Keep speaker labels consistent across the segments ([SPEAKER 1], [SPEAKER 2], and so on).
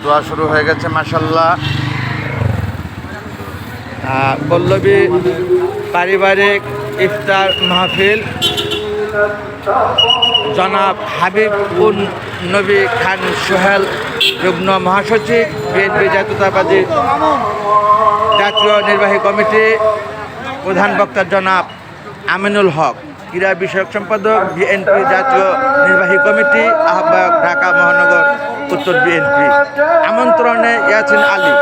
[SPEAKER 1] দোয়া শুরু হয়ে গেছে মাশাআল্লাহ। পল্লবী পারিবারিক ইফতার মাহফিল জনাব হাবিব উন নবী খান সোহেল যুগ্ম মহাসচিব বিএনপি জাতীয়তাবাদী জাতীয় নির্বাহী কমিটি, প্রধান বক্তা জনাব আমিনুল হক ক্রীড়া বিষয়ক সম্পাদক বিএনপি জাতীয় নির্বাহী কমিটি, আহ্বায়ক ঢাকা মহানগর উত্তর বিএনপি। আমন্ত্রণে ইয়াসিন আলী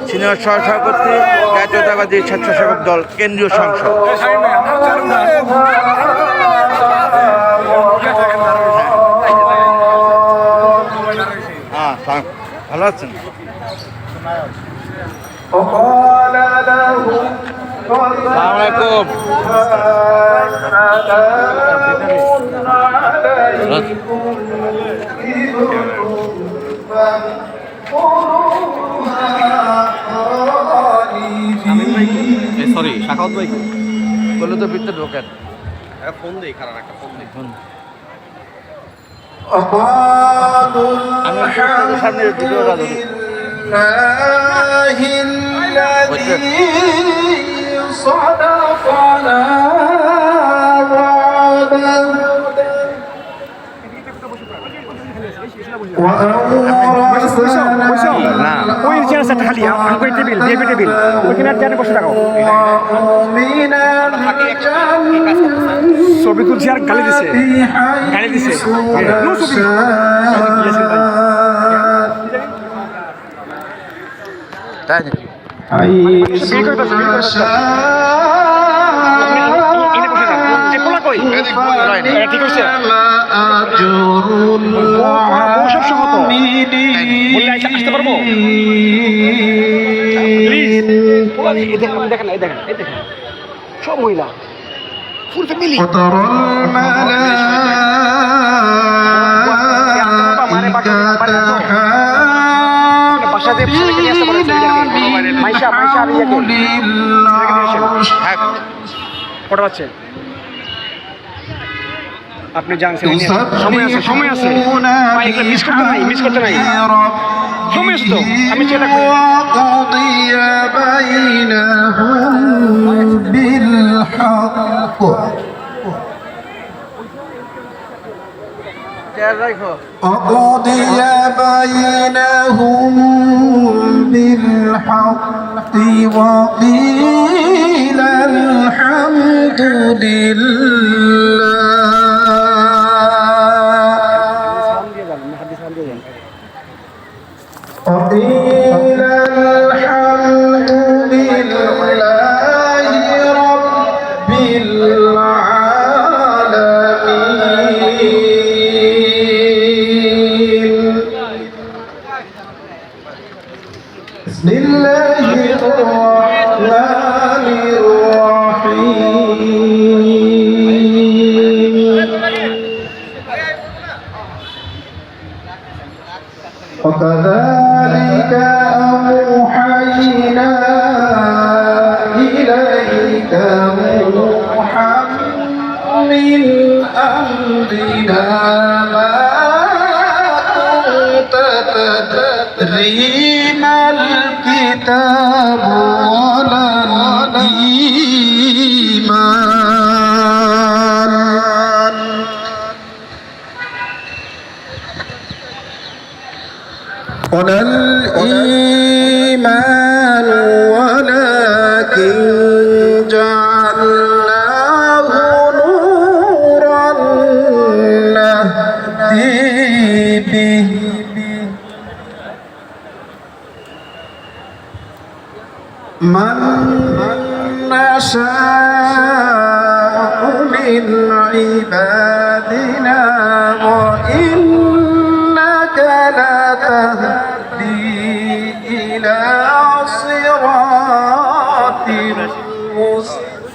[SPEAKER 1] সিনিয়র সহসভাপতি জাতীয়তাবাদী স্বেচ্ছাসেবক দল কেন্দ্রীয় সংসদ। ভালো আছেন? আসসালামু আলাইকুম।
[SPEAKER 2] সরি শাখাওয়াত ভাই
[SPEAKER 1] বলে তো ভিতরে ঢোকেন।
[SPEAKER 2] ফোন দেই, খারাপ একটা ফোন দেই।
[SPEAKER 1] আমি সামনে ভিডিওটা ধরি।
[SPEAKER 3] ছবি তুলছি আর গালি দিছে
[SPEAKER 1] তাই নাকি?
[SPEAKER 3] ঠিক আছে আসতে পারবো? দেখেন সব মহিলা ফুল ফ্যামিলি। কটা পাচ্ছে? আপনি জানছেন সময় আছে মিস করতে নাই সময় আছে তো আমি চেষ্টা করি।
[SPEAKER 4] وقضي بينهم بالحق وقيل الحمد لله وقيل الحمد لله رب العالمين. بسم الله الرحمن الرحيم. وكذلك أوحينا إليك روحا من أمرنا ما كنت تدري ما الكتاب ولا الإيمان ولا الإيمان ولكن جعلناه نورا نهدي به من نشاء من عبادنا وإنك لتهدي إلى صراط مستقيم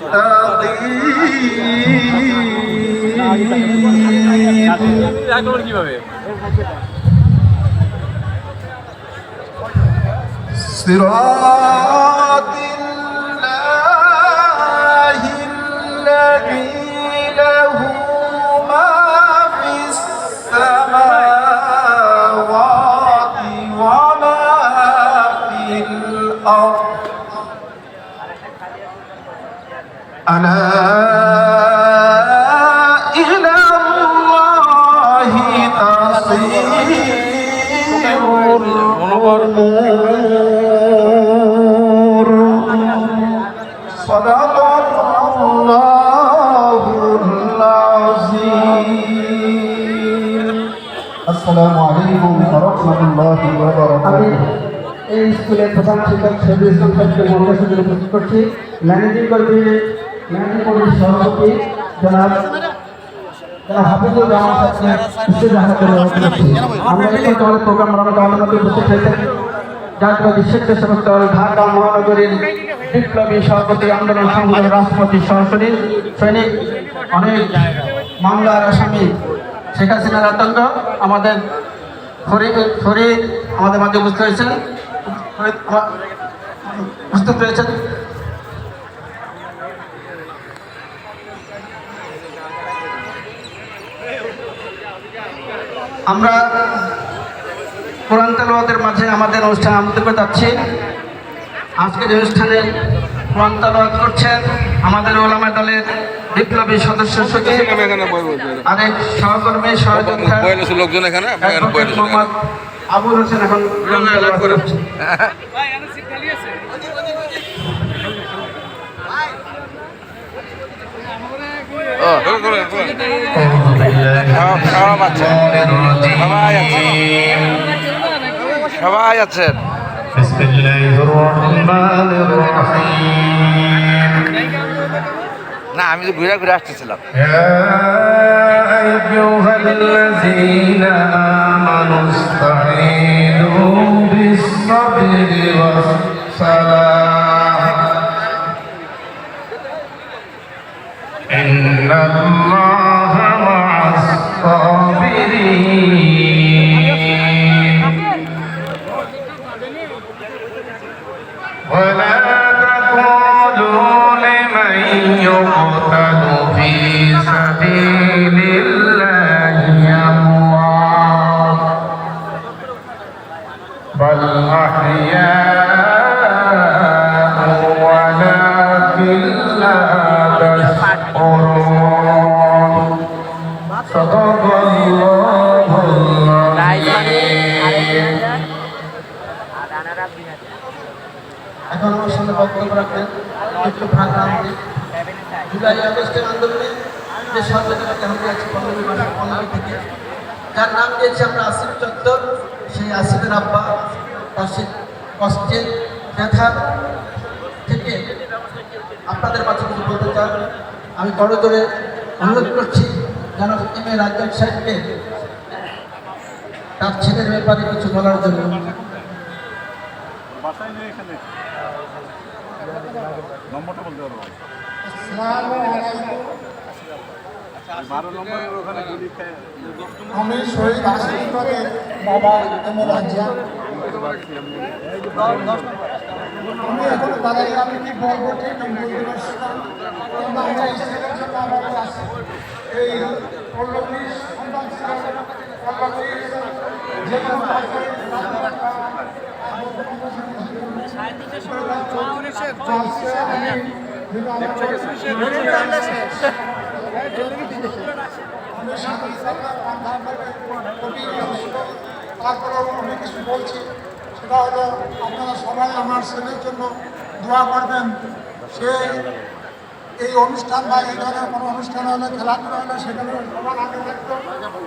[SPEAKER 4] صراط الله الذي له ما في السماوات وما الأمور صدق الله العظيم السلام عليكم ورحمة الله وبركاته
[SPEAKER 5] এই স্কুলের প্রধান শিক্ষক শহীদুল ইসলাম সাহেবকে মহানগর সঙ্গে উপস্থিত করছি। ম্যানেজিং কমিটির সভাপতি জনাব হাফিজুর রহমান সাহেবকে আমরা এই দলের প্রোগ্রাম আমাদের মধ্যে উপস্থিত হয়েছেন জাতীয় স্বেচ্ছাসেবক দল ঢাকা মহানগরীর বিপ্লবী সভাপতি আন্দোলন সংগ্রামের রাষ্ট্রপতি সরাসরি সৈনিক অনেক মামলার আসামি শেখ হাসিনার আতঙ্ক আমাদের ফরিদ আমাদের মাঝে উপস্থিত হয়েছেন আমরা কোরআন তেলাওয়াতের মাঝে আমাদের অনুষ্ঠান আমন্ত্রণ করে যাচ্ছি। আজকের অনুষ্ঠানে কোরআন তেলাওয়াত করছেন আমাদের ওলামা দলের বিপ্লবী সদস্য সচিব আরেক সহকর্মী সহযোদ্ধা
[SPEAKER 2] লোকজন এখানে
[SPEAKER 5] মোহাম্মদ আবুল হোসেন এখন করছেন।
[SPEAKER 1] সবাই আছেন। না আমি তো ঘুরে ঘুরে আসতেছিলাম।
[SPEAKER 4] إن الله مع الصابرين ولا تقولوا لمن يقتل في سبيل الله أموات بل أحياء ولكن لا تشعرون صدق الله
[SPEAKER 5] এখন আমার সামনে বক্তব্য রাখবেন একটু ফাঁকা আমাদের জুলাই আগস্টের আন্দোলনে যে সর্বজনকে হামলা আছে 15 থেকে যার নাম দিয়েছি আমরা আসিফ চত্বর, সেই আসিফের আব্বা অসিত কষ্টের ব্যথা থেকে আপনাদের মাঝে কিছু বলতে চান। আমি বড় করে অনুরোধ করছি যেন এম এ রাজ্জাক সাহেবকে তার ছেলের ব্যাপারে কিছু বলার জন্য।
[SPEAKER 6] আমি শহীদ আসিফের বাবা এম এ রাজ্জাক। আমি এখন দাঁড়াই, আমি কি বলবো ঠিক আমি বলতে পারছি না। কিন্তু আমরা এই ছেলের জন্য আমাদের আছি এই পল্লবীর সন্তান ছিলেন, পল্লবীর যে কোনো তারপরেও আমি কিছু বলছি, সেটা হলো আপনারা সবাই আমার ছেলের জন্য দোয়া করবেন। সে এই অনুষ্ঠান বা এই ধরনের কোনো অনুষ্ঠান হলে, খেলাধুলা হলে সেখানে সবার আগে থাকতো,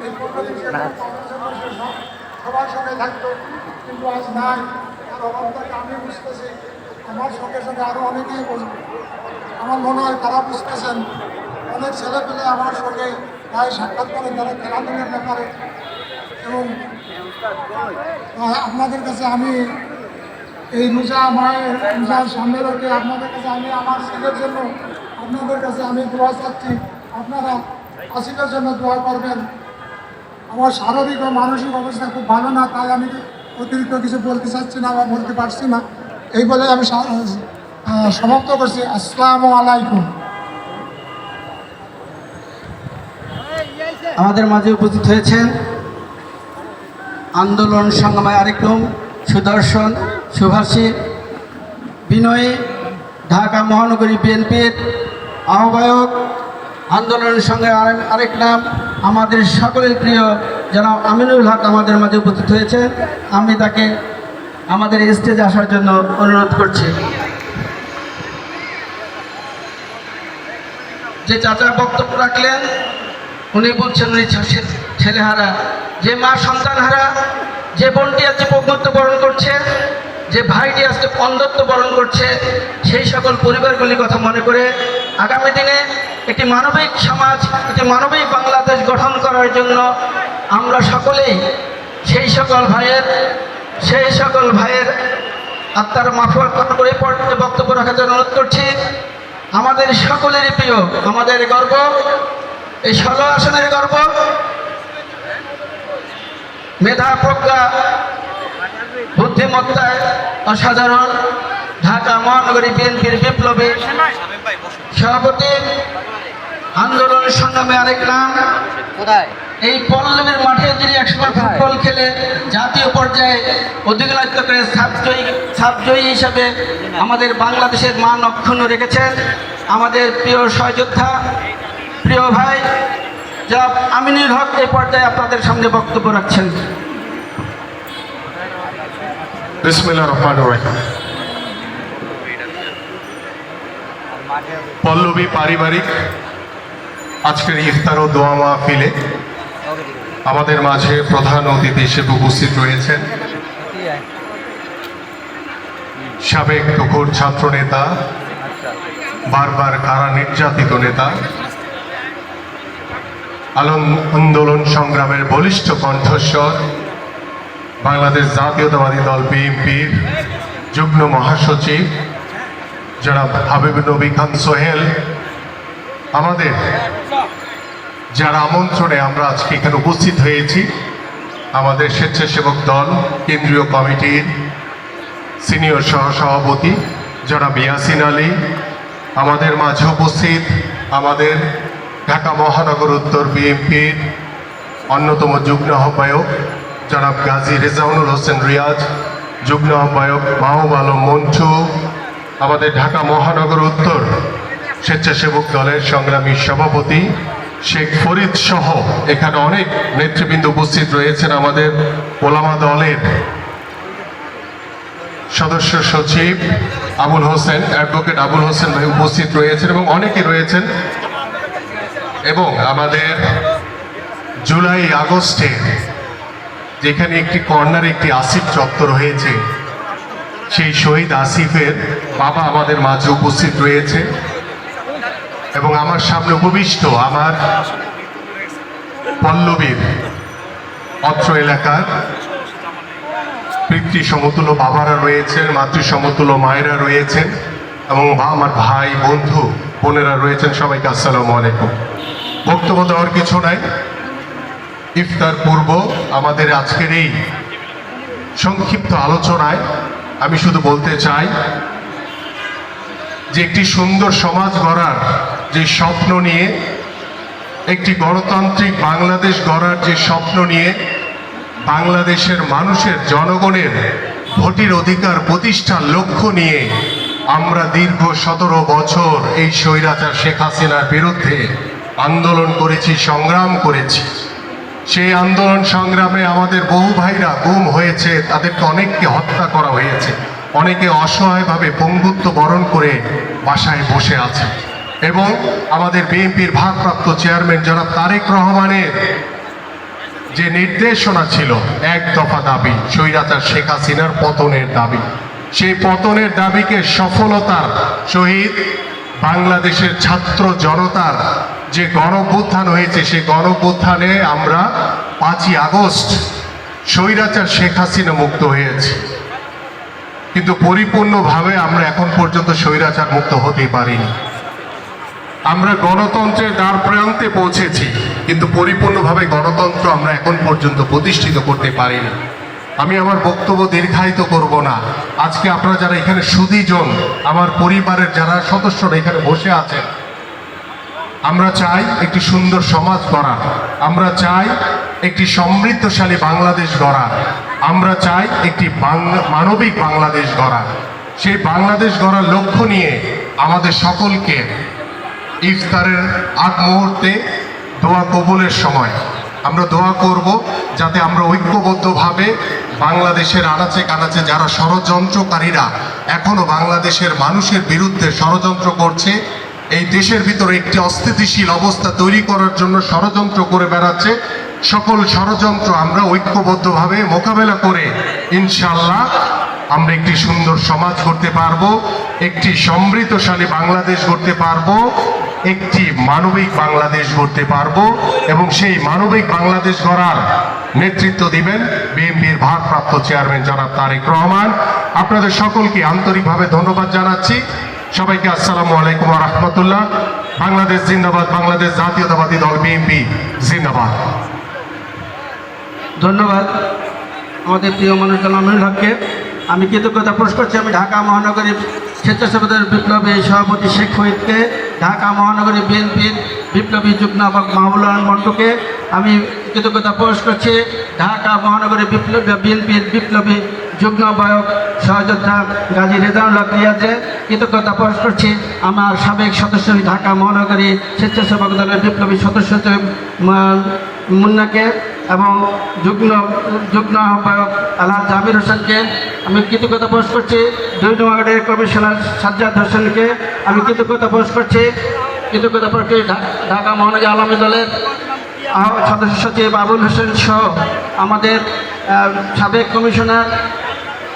[SPEAKER 6] এই সবার সঙ্গে থাকতো, কিন্তু আজ নাই। আর অভাবটাকে আমি বুঝতেছি, আমার সঙ্গে সঙ্গে আরও অনেকেই বলবে। আমার মনে হয় তারা বুঝতেছেন, অনেক ছেলেপেলে আমার সঙ্গে প্রায় সাক্ষাৎ করেন যারা খেলাধুলার ব্যাপারে। এবং আপনাদের কাছে আমি এই রোজা মায়ের রোজার সামনে রেখে আপনাদের কাছে আমি আমার ছেলের জন্য আপনাদের কাছে আমি দোয়া চাচ্ছি। আপনারা আসিফের জন্য দোয়া করবেন। আমার শারীরিক ও মানসিক অবস্থা খুব ভালো না, তাই আমি অতিরিক্ত কিছু বলতে চাচ্ছি না বা বলতে পারছি না। এই বলে আমি সমাপ্ত করছি। আসসালামু আলাইকুম।
[SPEAKER 5] আমাদের মাঝে উপস্থিত হয়েছেন আন্দোলন সংগ্রামে আরেক নাম সুদর্শন, সুভাষী, বিনয়ী, ঢাকা মহানগরী বিএনপির আহ্বায়ক, আন্দোলন সংগ্রামে আরেক নাম আমাদের সকলের প্রিয় জনাব আমিনুল হক আমাদের মাঝে উপস্থিত হয়েছে। আমি তাকে আমাদের স্টেজে আসার জন্য অনুরোধ করছি। যে চাচা বক্তব্য রাখলেন উনি বলছেন উনি ছেলেহারা, যে মা সন্তানহারা, যে বোনটি আজকে প্রজ্ঞত্ব বরণ করছে, যে ভাইটি আজকে অন্ধত্ব বরণ করছে, সেই সকল পরিবারগুলির কথা মনে করে আগামী দিনে একটি মানবিক সমাজ, একটি মানবিক বাংলাদেশ গঠন করার জন্য আমরা সকলেই সেই সকল ভাইয়ের আত্মার মাফুয়াত করে বক্তব্য রাখার জন্য অনুরোধ করছি। আমাদের সকলেরই প্রিয়, আমাদের গর্ব, এই 16 আসনের গর্ব, মেধা প্রজ্ঞা বুদ্ধিমত্তায় অসাধারণ ঢাকা মহানগরী বিএনপির বিপ্লবী সভাপতি, আন্দোলন সংগ্রামে আরেক নাম, এই পল্লবীর মাঠে যিনি একসময় ফুটবল খেলে জাতীয় পর্যায়ে অধিনায়িত্ব করে সাবজয়ী হিসাবে আমাদের বাংলাদেশের মান অক্ষুণ্ণ রেখেছেন, আমাদের প্রিয় সহযোদ্ধা, প্রিয় ভাই জনাব আমিনুল হক এই পর্যায়ে আপনাদের সামনে বক্তব্য রাখছেন।
[SPEAKER 7] বিসমিল্লাহির রহমানির রহিম। পল্লবী পারিবারিক আজকের ইফতার ও দোয়া মাহফিলে আমাদের মাঝে প্রধান অতিথি হিসেবে উপস্থিত রয়েছেন সাবেক তুখোর ছাত্র নেতা, বারবার কারা নির্যাতিত নেতা, আন্দোলন সংগ্রামের বলিষ্ঠ কণ্ঠস্বর, বাংলাদেশ জাতীয়তাবাদী দল বিএনপির যুগ্ম মহাসচিব জনাব হাবিব নবী খান সোহেল, আমাদের যার আমন্ত্রণে আমরা আজকে এখানে উপস্থিত হয়েছি, আমাদের স্বেচ্ছাসেবক দল কেন্দ্রীয় কমিটির সিনিয়র সহসভাপতি জনাব ইয়াসিন আলী, আমাদের মাঝে উপস্থিত আমাদের ঢাকা মহানগর উত্তর বিএনপির অন্যতম যুগ্ম আহ্বায়ক জনাব গাজী রেজাউনুল হোসেন রিয়াজ, যুগ্ম আহ্বায়ক মাহবুব আলম মঞ্চু, আমাদের ঢাকা মহানগর উত্তর স্বেচ্ছাসেবক দলের সংগ্রামী সভাপতি শেখ ফরিদ সহ এখানে অনেক নেতৃবৃন্দ উপস্থিত রয়েছেন, আমাদের ওলামা দলের সদস্য সচিব আবুল হোসেন, অ্যাডভোকেট আবুল হোসেন ভাই উপস্থিত রয়েছেন এবং অনেকে রয়েছেন, এবং আমাদের জুলাই আগস্টে যেখানে একটি কর্নারে একটি আসিফ চত্বর হয়েছে, সেই শহীদ আসিফের বাবা আমাদের মাঝে উপস্থিত রয়েছে এবং আমার সামনে উপবিষ্ট আমার পল্লবীর অত্র এলাকার পিতৃ সমতুল্য বাবারা রয়েছেন, মাতৃ সমতুল্য মায়েরা রয়েছেন এবং আমার ভাই বন্ধু বোনেরা রয়েছেন। সবাইকে আসসালামু আলাইকুম। বক্তব্য দেওয়ার কিছু নাই, ইফতার পূর্ব আমাদের আজকের এই সংক্ষিপ্ত আলোচনায় আমি শুধু বলতে চাই যে একটি সুন্দর সমাজ গড়ার যে স্বপ্ন নিয়ে, একটি গণতান্ত্রিক বাংলাদেশ গড়ার যে স্বপ্ন নিয়ে, বাংলাদেশের মানুষের জনগণের ভোটের অধিকার প্রতিষ্ঠার লক্ষ্য নিয়ে আমরা দীর্ঘ 17 বছর এই স্বৈরাচার শেখ হাসিনার বিরুদ্ধে আন্দোলন করেছি, সংগ্রাম করেছি। সেই আন্দোলন সংগ্রামে আমাদের বহু ভাইরা গুম হয়েছে, তাদেরকে অনেককে হত্যা করা হয়েছে, অনেকে অসহায়ভাবে পঙ্গুত্ব বরণ করে বাসায় বসে আছে, এবং আমাদের বিএনপির ভারপ্রাপ্ত চেয়ারম্যান জনাব তারেক রহমানের যে নির্দেশনা ছিল, এক দফা দাবি, স্বৈরাচার শেখ হাসিনার পতনের দাবি, সেই পতনের দাবিকে সফলতার সহিত বাংলাদেশের ছাত্র জনতার যে গণঅভ্যুত্থান হয়েছে, সেই গণঅভ্যুত্থানে আমরা 5ই আগস্ট স্বৈরাচার শেখ হাসিনা মুক্ত হয়েছে, কিন্তু পরিপূর্ণভাবে আমরা এখন পর্যন্ত স্বৈরাচার মুক্ত হতে পারিনি। আমরা গণতন্ত্রের দ্বার প্রান্তে পৌঁছেছি, কিন্তু পরিপূর্ণভাবে গণতন্ত্র আমরা এখন পর্যন্ত প্রতিষ্ঠিত করতে পারিনি। আমি আমার বক্তব্য দীর্ঘায়িত করব না। আজকে আপনারা যারা এখানে সুধীজন, আমার পরিবারের যারা সদস্যরা এখানে বসে আছেন, আমরা চাই একটি সুন্দর সমাজ গড়া, আমরা চাই একটি সমৃদ্ধশালী বাংলাদেশ গড়া, আমরা চাই একটি মানবিক বাংলাদেশ গড়া। সেই বাংলাদেশ গড়ার লক্ষ্য নিয়ে আমাদের সকলকে ইফতারের আগ মুহূর্তে দোয়া কবুলের সময় আমরা দোয়া করব যাতে আমরা ঐক্যবদ্ধভাবে বাংলাদেশের আনাচে কানাচে যারা ষড়যন্ত্রকারীরা এখনো বাংলাদেশের মানুষের বিরুদ্ধে ষড়যন্ত্র করছে, এই দেশের ভিতরে একটি অস্থিতিশীল অবস্থা তৈরি করার জন্য ষড়যন্ত্র করে বেড়াচ্ছে, সকল ষড়যন্ত্র আমরা ঐক্যবদ্ধভাবে মোকাবেলা করে ইনশাআল্লাহ আমরা একটি সুন্দর সমাজ করতে পারবো, একটি সমৃদ্ধশালী বাংলাদেশ গড়তে পারবো, একটি মানবিক বাংলাদেশ গড়তে পারবো এবং সেই মানবিক বাংলাদেশ গড়ার নেতৃত্ব দিবেন বিএনপির ভারপ্রাপ্ত চেয়ারম্যান জনাব তারেক রহমান। আপনাদের সকলকে আন্তরিকভাবে ধন্যবাদ জানাচ্ছি। সবাইকে আসসালামু আলাইকুম ওয়া রাহমাতুল্লাহ। বাংলাদেশ জিন্দাবাদ, বাংলাদেশ জাতীয়তাবাদী দল বিএনপি জিন্দাবাদ।
[SPEAKER 5] ধন্যবাদ আমাদের প্রিয় মানুষ আমিনুল হককে। আমি কৃতজ্ঞতা প্রকাশ করছি আমি ঢাকা মহানগরী স্বেচ্ছাসেবকদের বিপ্লবী সভাপতি শেখ ফরিদকে, ঢাকা মহানগরী বিএনপির বিপ্লবী যুগ্ম আহ্বায়ক মাহবুবুল আলম মন্টুকে। আমি কৃতজ্ঞতা প্রকাশ করছি ঢাকা মহানগরী বিএনপির বিপ্লবী যুগ্ম আহ্বায়ক সহযোদ্ধা গাজী রেজানুল্লাহ রিয়াজে। কৃতজ্ঞতা প্রকাশ করছি আমার সাবেক সদস্য ঢাকা মহানগরী স্বেচ্ছাসেবক দলের বিপ্লবী সদস্য মুন্নাকে এবং যুগ্ম আহ্বায়ক আলহাজ জাবির হোসেনকে। আমি কৃতজ্ঞতা প্রকাশ করছি 2 নং ওয়ার্ডের কমিশনার সাজ্জাদ হোসেনকে। আমি কৃতজ্ঞতা প্রকাশ করছি ঢাকা মহানগরী আওয়ামী দলের সদস্য সচিব আবুল হোসেন সহ আমাদের সাবেক কমিশনার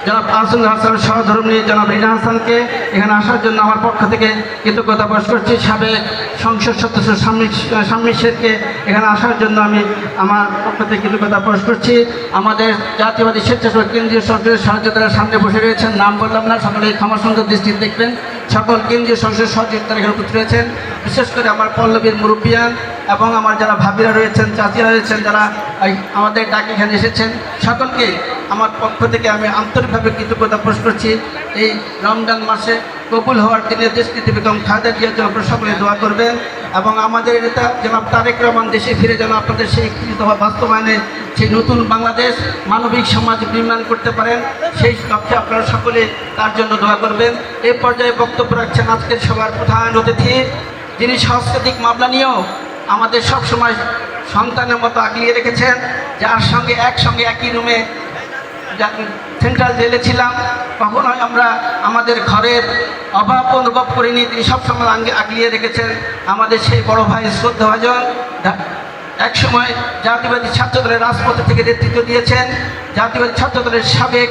[SPEAKER 5] জনাব আসুল হাসান সহধর্মী জনাব রিনা হাসানকে এখানে আসার জন্য আমার পক্ষ থেকে কৃতজ্ঞতা প্রকাশ করছি। সাবেক সংসদ সদস্য শাম্মী শেখকে এখানে আসার জন্য আমি আমার পক্ষ থেকে কৃতজ্ঞতা প্রকাশ করছি। আমাদের জাতীয়বাদী স্বেচ্ছাসেবক কেন্দ্রীয় সংসদের সহযোদ্ধারা সামনে বসে রয়েছেন, নাম বললাম না, সকলে ক্ষমা সুন্দর দৃষ্টিতে দেখবেন। সকল কেন্দ্রীয় সংসদের সহযোদ্ধারা এখানে উপস্থিত রয়েছেন, বিশেষ করে আমার পল্লবীর মুরব্বিয়ান এবং আমার যারা ভাবিরা রয়েছেন, চাচিরা রয়েছেন, যারা আমাদের ডাক এখানে এসেছেন, সকলকে আমার পক্ষ থেকে আমি আন্তরিকভাবে কৃতজ্ঞতা প্রকাশ করছি। এই রমজান মাসে কবুল হওয়ার দিনে দেশনীতি বেগম খালেদা জিয়ার জন্য আপনারা সকলে দোয়া করবেন এবং আমাদের নেতা জনাব তারেক রহমান দেশে ফিরে যেন আপনাদের সেই বাস্তবায়নে সেই নতুন বাংলাদেশ মানবিক সমাজ নির্মাণ করতে পারেন, সেই লক্ষ্যে আপনারা সকলে তার জন্য দোয়া করবেন। এই পর্যায়ে বক্তব্য রাখছেন আজকের সভার প্রধান অতিথি, যিনি সাংস্কৃতিক মামলা নিয়েও আমাদের সবসময় সন্তানের মতো আগলিয়ে রেখেছেন, যার সঙ্গে একসঙ্গে একই রুমে সেন্ট্রাল জেলে ছিলাম, কখনোই আমরা আমাদের ঘরের অভাব অনুভব করিনি। তিনি সবসময় আগলিয়ে রেখেছেন আমাদের সেই বড় ভাই শ্রদ্ধাভাজন। একসময় জাতীয়বাদী ছাত্রদলের রাজপথে থেকে নেতৃত্ব দিয়েছেন, জাতীয়বাদী ছাত্রদলের সাবেক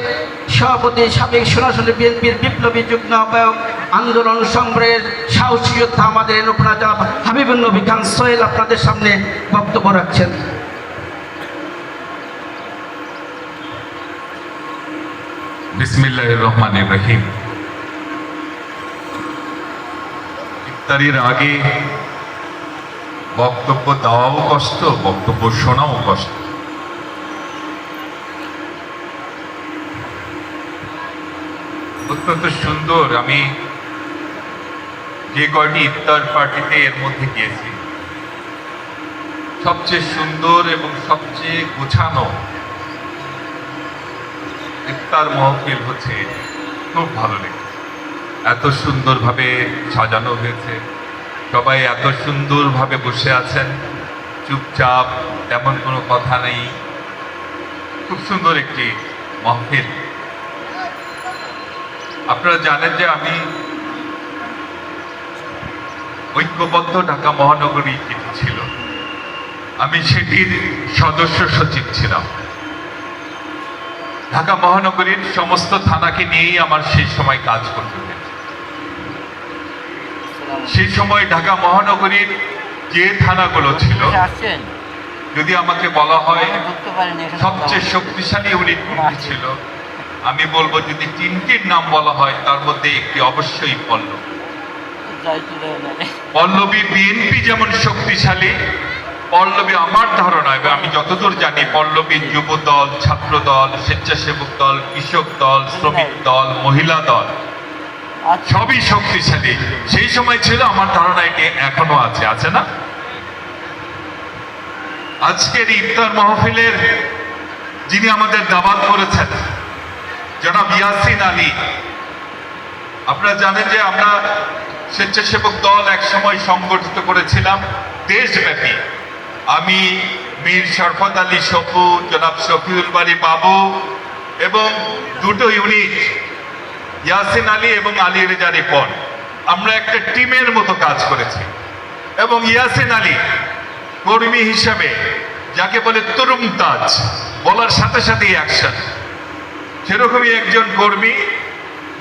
[SPEAKER 5] সভাপতি, সাবেক সোনাশলী বিএনপির বিপ্লবী যুগ্ম আহ্বায়ক, আন্দোলন সংগ্রামের সাহসী যোদ্ধা আমাদের এনপনা জনাব হাবিবুন নবী খান সোহেল আপনাদের সামনে বক্তব্য রাখছেন।
[SPEAKER 8] বিসমিল্লাহির রহমানির রহিম। ইফতারির আগে বক্তব্য দেওয়াও কষ্ট, বক্তব্য শোনাও কষ্ট। অত্যন্ত সুন্দর। আমি যে কয়টি ইফতার পার্টিতে এর মধ্যে গিয়েছি, সবচেয়ে সুন্দর এবং সবচেয়ে গোছানো ইফতার মাহফিল হচ্ছে, খুব ভালো লেগেছে। এত সুন্দরভাবে সাজানো হয়েছে, সবাই এত সুন্দরভাবে বসে আছেন, চুপচাপ, তেমন কোনো কথা নেই। খুব সুন্দর একটি মাহফিল। আপনারা জানেন যে আমি ঐক্যবদ্ধ ঢাকা মহানগরী যেটি ছিল, আমি সেটির সদস্য সচিব ছিলাম। ঢাকা মহানগরীর সমস্ত থানাকে নিয়েই আমার সেই সময় কাজ করতে হয়েছে। সেই সময় ঢাকা মহানগরীর যে থানাগুলো ছিল, যদি আমাকে বলা হয় সবচেয়ে শক্তিশালী ইউনিট কোনটি ছিল, আমি বলবো যদি 3টির নাম বলা হয় তার মধ্যে একটি অবশ্যই পল্লবী। পল্লবী বিএনপি যেমন শক্তিশালী, পল্লবী আমার ধারণায়, আমি যতদূর জানি, পল্লবী যুব দল, ছাত্র দল, স্বেচ্ছাসেবক দল, কৃষক দল, শ্রমিক দল, মহিলা দল সবই শক্তিশালী সেই সময় ছিল। আমার ধারণা এটি এখনো আছে না? আজকের ইফতার মাহফিলের যিনি আমাদের দাওয়াত করেছেন জনাব ইয়াসিন আলী, আপনারা জানেন যে আমরা স্বেচ্ছাসেবক দল এক সময় সংগঠিত করেছিলাম দেশব্যাপী। আমি মীর শরফত আলী সপু, জনাব শফিউল বারী বাবু এবং দুটো ইউনিট ইয়াসিন আলী এবং আলী রেজা রিপন, আমরা একটা টিমের মতো কাজ করেছি। এবং ইয়াসিন আলী কর্মী হিসাবে যাকে বলে তুরুমতাজ, বলার সাথে সাথেই অ্যাকশন, সেরকমই একজন কর্মী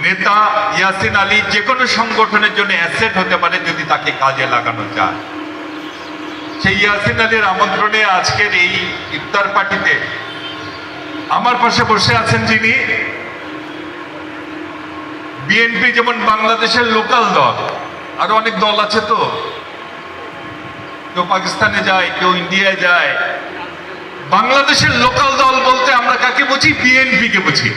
[SPEAKER 8] নেতা ইয়াসিন আলী যে কোনো সংগঠনের জন্য অ্যাসেট হতে পারে যদি তাকে কাজে লাগানো যায়। সেই ইয়াসিন আলীর আমন্ত্রণে আজকের এই ইফতার পার্টিতে আমার পাশে বসে আছেন যিনি, বিএনপি যেমন বাংলাদেশের লোকাল দল, আরো অনেক দল আছে, তো কেউ পাকিস্তানে যায়, কেউ ইন্ডিয়ায় যায়। বাংলাদেশের লোকাল দল বলতে আমরা কাকে বুঝি? বিএনপিকে বুঝি।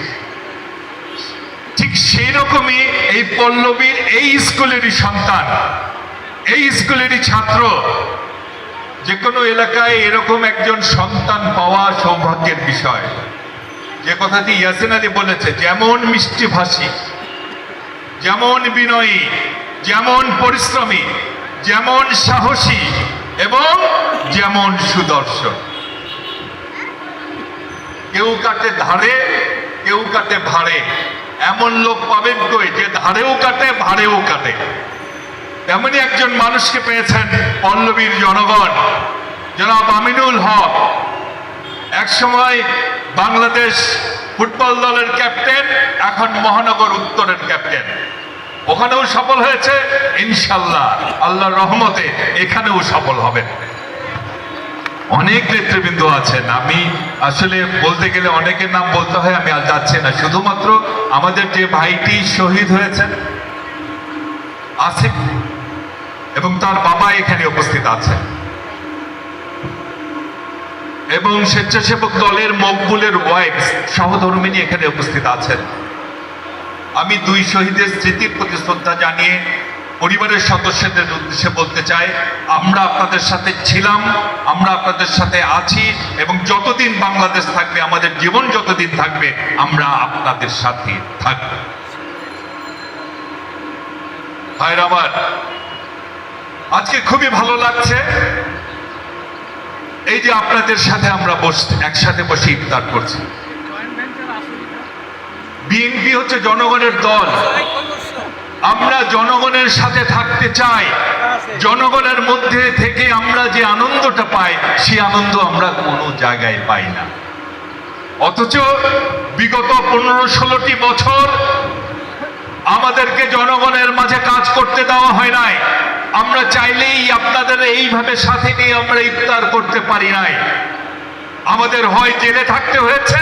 [SPEAKER 8] ঠিক সেই রকমই এই পল্লবীর এই স্কুলেরই সন্তান, এই স্কুলেরই ছাত্র। যে কোনো এলাকায় এরকম একজন সন্তান পাওয়া সৌভাগ্যের বিষয়। যে কথাটি ইয়াসিন আলী বলেছে, যেমন মিষ্টিভাষী, যেমন বিনয়ী, যেমন পরিশ্রমী, যেমন সাহসী এবং যেমন সুদর্শন। কেউ কাটে ধারে, কেউ কাটে ভাড়ে, এমন লোক পাবেন কই যে ধারেও কাটে ভাড়েও কাটে। তেমনি একজন মানুষকে পেয়েছেন পল্লবীর জনগণ, জনাব আমিনুল হক, একসময় বাংলাদেশ ফুটবল দলের ক্যাপ্টেন, এখন মহানগর উত্তরের ক্যাপ্টেন। ওখানেও সফল হয়েছে, ইনশাল্লাহ আল্লাহর রহমতে এখানেও সফল হবেন। অনেক নেতৃবৃন্দ আছেন, আমি আসলে বলতে গেলে অনেকের নাম বলতে হয়, আমি আর যাচ্ছি না। শুধুমাত্র আমাদের যে ভাইটি শহীদ হয়েছেন আসিফ এবং তার বাবা এখানে উপস্থিত আছেন, এবং স্বেচ্ছাসেবক দলের মকবুলের ওয়াইফ সহধর্মিনী এখানে উপস্থিত আছেন। আমি দুই শহীদের স্মৃতির প্রতি শ্রদ্ধা জানিয়ে পরিবারের সদস্যদের উদ্দেশ্যে বলতে চাই, আমরা আপনাদের সাথে ছিলাম, আমরা আপনাদের সাথে আছি, এবং যতদিন বাংলাদেশ থাকবে, আমাদের জীবন যতদিন থাকবে, আমরা আপনাদের সাথে থাকব। ভাইরা আমার, আজকে খুবই ভালো লাগছে এই যে আপনাদের সাথে আমরা একসাথে বসে ইফতার করছি। বিএনপি হচ্ছে জনগণের দল, আমরা জনগণের সাথে থাকতে চাই। জনগণের মধ্যে থেকে আমরা যে আনন্দটা পাই, সেই আনন্দ আমরা কোনো জায়গায় পাই না। অথচ বিগত 15-16টি বছর আমাদেরকে জনগণের মাঝে কাজ করতে দেওয়া হয় নাই। আমরা চাইলেই আপনাদের এইভাবে সাথে নিয়ে আমরা ইফতার করতে পারি নাই। আমাদের হয় জেলে থাকতে হয়েছে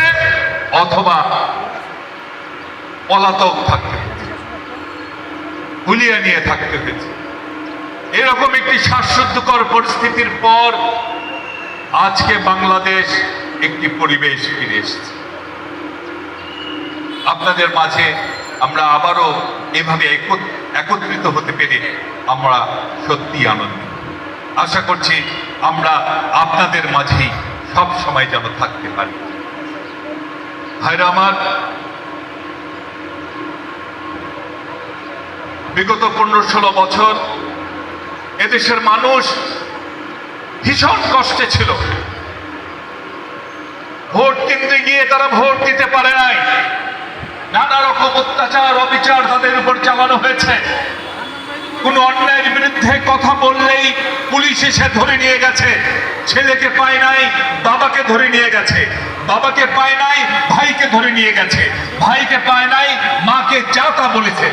[SPEAKER 8] অথবা পলাতক থাকতে হয়েছে, হুলিয়া নিয়ে থাকতে হয়েছে। এরকম একটি শ্বাসরুদ্ধকর পরিস্থিতির পর আজকে বাংলাদেশ একটি পরিবেশ ফিরে এসেছে। আপনাদের মাঝে আমরা আবারও এভাবে একত্রিত হতে পেরে আমরা সত্যি আনন্দিত। আশা করছি আমরা আপনাদের মাঝেই সব সময় যেন থাকতে পারি। ভাইরা আমার, বিগত 15-16 বছর এদেশের মানুষ ভীষণ কষ্টে ছিল। ভোট কেন্দ্রে গিয়ে তারা ভোট দিতে পারে নাই। নানা রকম অত্যাচার, অবিচার তাদের উপর চালানো হয়েছে। কোন অন্যায়ের বিরুদ্ধে কথা বললেই পুলিশ এসে ধরে নিয়ে গেছে। ছেলেকে পায় নাই, বাবাকে ধরে নিয়ে গেছে। বাবাকে পায় নাই, ভাইকে ধরে নিয়ে গেছে। ভাইকে পায় নাই, মাকে যা তা বলেছে।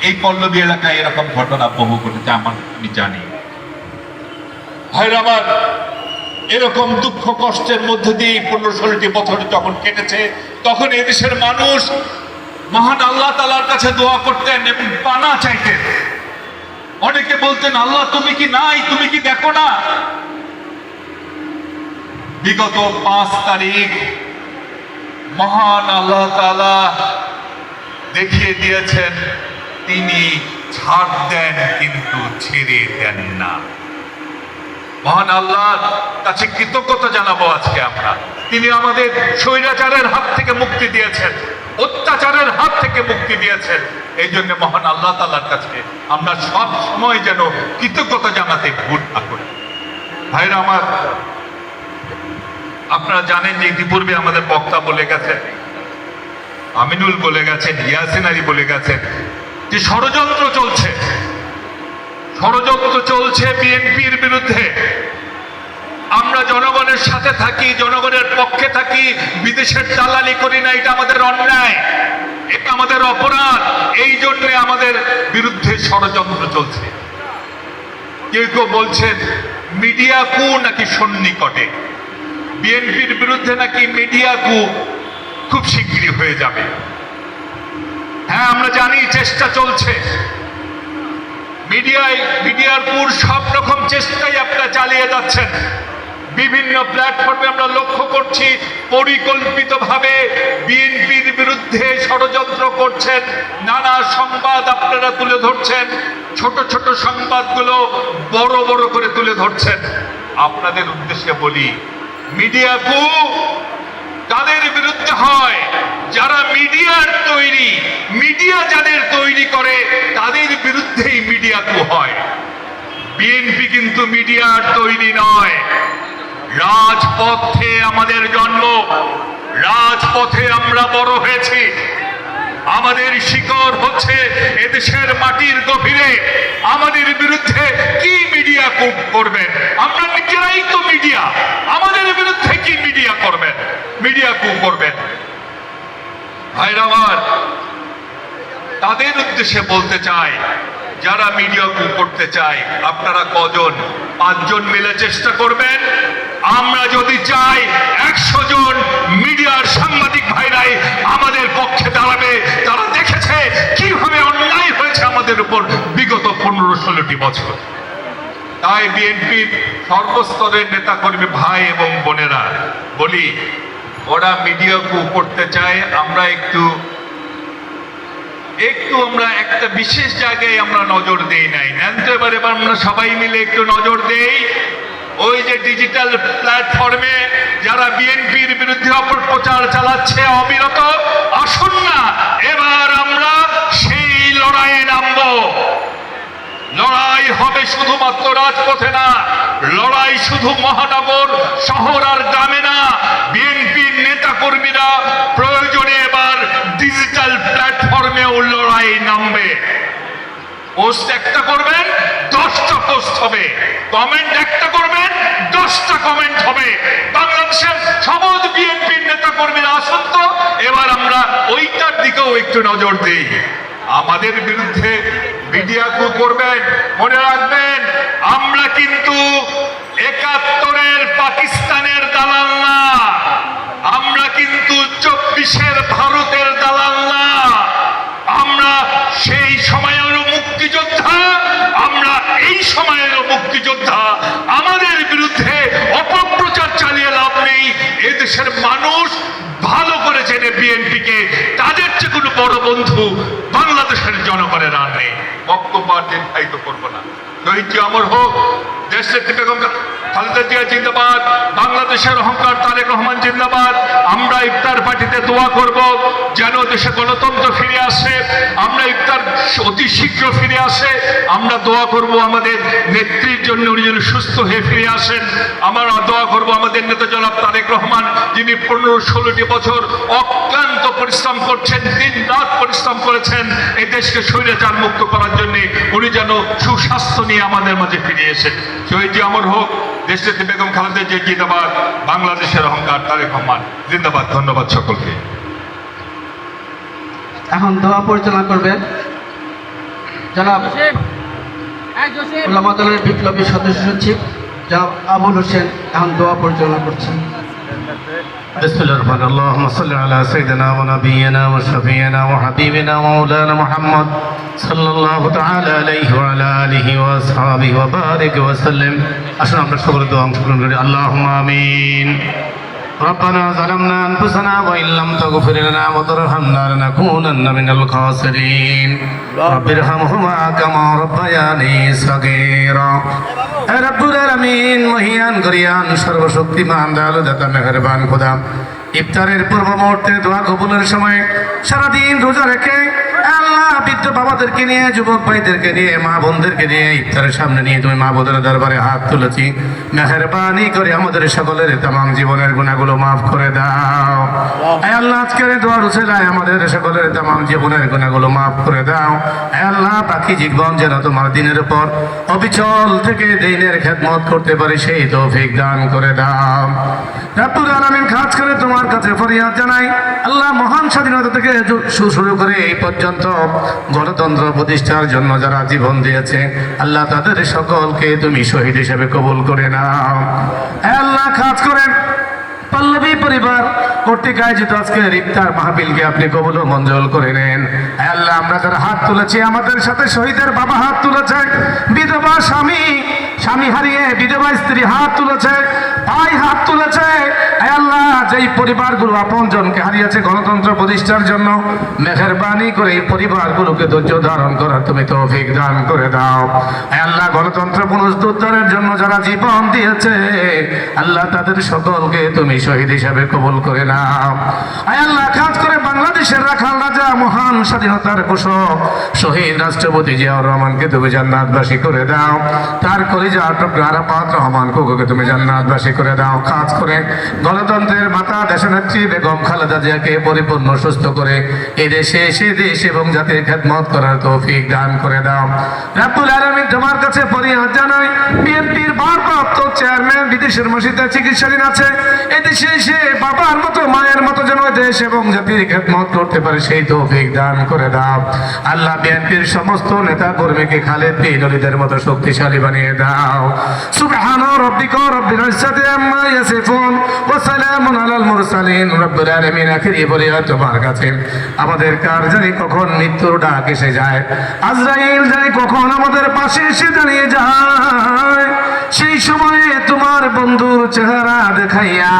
[SPEAKER 8] এই পল্লবী এলাকায় এরকম ঘটনা বহু ঘটেছে, আমি জানি। ভাইরা আমার, এরকম দুঃখ কষ্টের মধ্যে দিয়ে 15-16টি বছর যখন কেটেছে, তখন এদেশের মানুষ মহান আল্লাহ তাআলার কাছে দোয়া করতেন এবং পানা চাইতেন। অনেকে বলতেন, আল্লাহ তুমি কি নাই, তুমি কি দেখো না? বিগত 5 তারিখ মহান আল্লাহ তাআলা দেখিয়ে দিয়েছেন তিনি ছাড় দেন কিন্তু ছেড়ে দেন না। মহান আল্লাহর কাছে কৃতজ্ঞতা জানাবো আজকে আমরা। তিনি আমাদের স্বৈরাচারের হাত থেকে মুক্তি দিয়েছেন, অত্যাচারের হাত থেকে মুক্তি দিয়েছেন। এই জন্য মহান আল্লাহ তাআলার কাছে আমরা সব সময় যেন কৃতজ্ঞতা জানাতে ভুল না করি। ভাইরা আমার, আপনারা জানেন যে ইতিপূর্বে আমাদের বক্তা বলে গেছেন, আমিনুল বলে গেছেন, ইয়াসিন আলী বলে গেছেন যে ষড়যন্ত্র চলছে বিএনপির বিরুদ্ধে। আমরা জনগণের সাথে থাকি, জনগণের পক্ষে থাকি, বিদেশের দালালি করি না, এটা আমাদের অন্যায়, এটা আমাদের অপরাধ। এই জন্য আমাদের বিরুদ্ধে ষড়যন্ত্র চলছে। কেউ কেউ বলছেন মিডিয়া কু নাকি সন্নিকটে, বিএনপির বিরুদ্ধে নাকি মিডিয়া কু খুব শিগগিরই হয়ে যাবে। হ্যাঁ, আমরা জানি চেষ্টা চলছে, মিডিয়ার পুর সব রকম চেষ্টাই আপনারা চালিয়ে যাচ্ছেন। বিভিন্ন প্ল্যাটফর্মে আমরা লক্ষ্য করছি পরিকল্পিতভাবে বিএনপির বিরুদ্ধে ষড়যন্ত্র করছেন, নানা সংবাদ আপনারা তুলে ধরছেন, ছোট ছোট সংবাদগুলো বড় বড় করে তুলে ধরছেন। আপনাদের উদ্দেশ্যে বলি, মিডিয়া কু তাদের বিরুদ্ধে হয় যারা মিডিয়ার তৈরি, মিডিয়া যাদের তৈরি করে তাদের বিরুদ্ধেই মিডিয়া কু হয়। বিএনপি কিন্তু মিডিয়ার তৈরি নয়। রাজপথে আমাদের জন্ম, রাজপথে আমরা বড় হয়েছি, আমাদের শিকড় হচ্ছে এদেশের মাটির গভীরে। আমাদের বিরুদ্ধে কি মিডিয়া কু করবেন? আমরা নিজেরাই তো মিডিয়া, আমাদের বিরুদ্ধে কি মিডিয়া করবেন, মিডিয়া কু করবেন? ভাইরা আমার, তাদের উদ্দেশ্যে বলতে চাই যারা মিডিয়া কু করতে চায়, আপনারা কজন? 5 জন মিলে চেষ্টা করবেন। আমরা যদি চাই 100 জন মিডিয়ার সাংবাদিক ভাইরাই আমাদের পক্ষে দাঁড়াবে। তারা দেখেছে কিভাবে অন্যায় হয়েছে আমাদের উপর বিগত 15-16টি বছর। তাই বিএনপির সর্বস্তরের নেতাকর্মী ভাই এবং বোনেরা বলি, ওরা মিডিয়া কু করতে চায়, আমরা একটু আমরা একটা বিশেষ জায়গায় আমরা নজর দেই নাই। নেন তো এবারে আমরা সবাই মিলে একটু নজর দেই। ওই যে ডিজিটাল প্ল্যাটফর্মে যারা বিএনপির বিরুদ্ধে অপপ্রচার চালাচ্ছে অবিরত, আসুন না এবার আমরা সেই লড়াইয়ে নামবো। লড়াই হবে শুধুমাত্র রাজপথে না, লড়াই শুধু মহানগর শহর আর গ্রামে না। বিএনপির নেতা কর্মীরা প্রয়োজনে এবার ডিজিটাল প্ল্যাটফর্মেও লড়াই নামবে। পোস্ট একটা করবেন, 10টা পোস্ট হবে, কমেন্ট একটা করবেন, 10টা কমেন্ট হবে। বাংলাদেশের সমাজ বিএনপির নেতা কর্মীরা আসুন তো এবার আমরা ওইটার দিকেও একটু নজর দিই। আমাদের বিরুদ্ধে মিডিয়া কু করবেন, মনে রাখবেন আমরা কিন্তু 71-এর পাকিস্তানের দালাল না, আমরা কিন্তু 24-এর ভারতের দালাল না। আমরা সেই সময়েরও মুক্তিযোদ্ধা, আমরা এই সময়েরও মুক্তিযোদ্ধা। আমাদের বিরুদ্ধে অপপ্রচার চালিয়ে লাভ নেই। এদেশের মানুষ ভালো করে চেনে বিএনপিকে, তাদের চেয়ে কোনো বড় বন্ধু বাংলাদেশের জনগণের আর নেই। বক্তব্য আর দীর্ঘায়িত করবো না। শহীদ অমর হোক, দেশের বেগম খালেদা জিয়া জিন্দাবাদ, বাংলাদেশের অহংকার তারেক রহমান জিন্দাবাদ। আমরা ইফতার পার্টিতে দোয়া করব যেন দেশে গণতন্ত্র ফিরে আসে, আমরা ইফতার অতি শীঘ্র ফিরে আসে। আমরা দোয়া করব আমাদের নেত্রীর জন্য, উনি যেন সুস্থ হয়ে ফিরে আসেন। আমরা দোয়া করব আমাদের নেতা জনাব তারেক রহমান, যিনি 15-16টি বছর অক্লান্ত পরিশ্রম করছেন, দিন রাত পরিশ্রম করেছেন এই দেশকে স্বৈরাচার মুক্ত করার জন্য। উনি যেন সুস্বাস্থ্য নিয়ে আমাদের মাঝে ফিরে এসেন। শহীদ অমর হোক, দেশের বেগম খালেদা জিয়া জিন্দাবাদ, বাংলাদেশের অহংকার তারেক রহমান জিন্দাবাদ। ধন্যবাদ সকলকে।
[SPEAKER 5] এখন দোয়া পরিচালনা করবেন জনাব ওলামা দলের বিপ্লবী সদস্য সচিব জনাব আবুল হোসেন। এখন দোয়া পরিচালনা করছেন।
[SPEAKER 4] بسم الله الرحمن الرحيم اللهم صل على سيدنا ونبينا وشفيعنا وحبيبنا ومولانا محمد صلى الله تعالى عليه وعلى آله وأصحابه وبارك وسلم। আসুন আমরা সকলে দোয়া অংশগ্রহণ করি। আল্লাহুম্মা আমিন। ربنا ظلمنا أنفسنا وإن لم تغفر لنا وترحمنا لنكونن من الخاسرين رب ارحمهما كما ربياني صغيرا। রব্বুল আলামিন, মহিয়ান গরিয়ান সর্বশক্তিমান দয়ালু দাতা মেহেরবান খোদা, ইফতারের পূর্ব মুহূর্তে দোয়া কবুলের সময় সারাদিন রোজা রেখে আল্লাহ বৃদ্ধ বাবাদেরকে নিয়ে, যুবক ভাইদেরকে নিয়ে, মা বোনদেরকে নিয়ে ইফতারের সামনে নিয়ে তুমি মা বোনের দরবারে হাত তুলেছি। মেহেরবানি করে আমাদের সকলের তামাম জীবনের গুনাহগুলো মাফ করে দাও। হে আল্লাহ, আজকের দোয়ার উসিলায় আমাদের সকলের তামাম জীবনের গুনাহগুলো মাফ করে দাও। হে আল্লাহ, বাকি জীবন যেন তোমার দিনের উপর অবিচল থেকে দিনের খেদমত করতে পারি সেই তৌফিক দান করে দাও। রব্বুল আলামিন, খাস করে তোমার কাছে ফরিয়াদ জানাই আল্লাহ, মহান স্বাধীনতা থেকে শুরু করে এই পর্যন্ত গণতন্ত্র প্রতিষ্ঠার জন্য যারা জীবন দিয়েছে আল্লাহ, তাদের সকলকে তুমি শহীদ হিসেবে কবুল করে নাও। হে আল্লাহ, খাস করে পল্লবী পরিবার কর্তৃক আয়োজিত আজকের ইফতার মাহফিলকে আপনি কবুল ও মঞ্জুর করে নেন। হে আল্লাহ, আমরা যারা হাত তুলেছি, আমাদের সাথে শহীদের বাবা হাত তুলেছে, বিধবা স্বামী হারিয়ে বিধবা স্ত্রী হাত তুলেছে, ভাই হাত তুলেছে। হে আল্লাহ, যেই পরিবারগুলো আপনজনকে হারিয়েছে গণতন্ত্র প্রতিষ্ঠার জন্য, মেহেরবানি করে এই পরিবারগুলোকে ধৈর্য ধারণ করার তুমি তৌফিক দান করে দাও। হে আল্লাহ, গণতন্ত্র পুনরুদ্ধারের জন্য যারা জীবন দিয়েছে আল্লাহ, তাদের সকলকে তুমি শহীদ হিসাবে কবুল করে নাও। হে আল্লাহ, খাস করে বাংলাদেশের রাখাল রাজা, মহান স্বাধীনতার ঘোষক শহীদ রাষ্ট্রপতি জিয়াউর রহমানকে তুমি জান্নাতবাসী করে দাও। তার কলিজা টুকরা আরাফাত রহমান কুকুকে তুমি জান্নাতবাসী করে দাও। খাস করে গণতন্ত্রের মাতা দেশনেত্রী বেগম খালেদা জিয়াকে পরিপূর্ণ সুস্থ করে এই দেশে, সে দেশ এবং জাতির খেদমত করার তৌফিক দান করে দাও। রব্বুল আলামিন, তোমার কাছে ফরিয়াদ জানাই বিএনপির ভারপ্রাপ্ত চেয়ারম্যান বিদেশের মসজিদে চিকিৎসাধীন আছে, এদেশে এসে বাবার মতো মায়ের মতো যেন দেশ এবং জাতির খেদমত করতে পারে সেই তৌফিক দান করে দাও। আল্লাহ, বিএনপির সমস্ত নেতা কর্মীকে খালেদ বিন ওলীদের মতো শক্তিশালী বানিয়ে দাও। সুবহানা রাব্বিকা রাব্বিল ইজ্জাতি আম্মা ইয়াসিফুন ওয়া সালামুন আলাল মুরসালিন রাব্বিল আলামিন। আখিরি ফরিয়াদ তোমার কাছে, আমাদের কার জানি কখন মৃত্যুর ডাক এসে যায়, আজরাইল জানি কখন আমাদের পাশে এসে দাঁড়িয়ে যায়, সেই সময়ে তোমার বন্ধুর চেহারা দেখাইয়া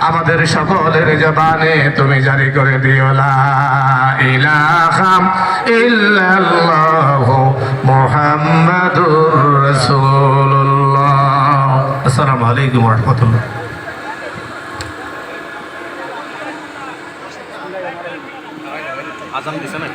[SPEAKER 4] আমাদের সকলের জবানে তুমি জারি করে দিও লা ইলাহা ইল্লাল্লাহু মুহাম্মাদুর রাসূলুল্লাহ। আসসালামু আলাইকুম ওয়া রাহমাতুল্লাহ।
[SPEAKER 2] আজান দিছে না?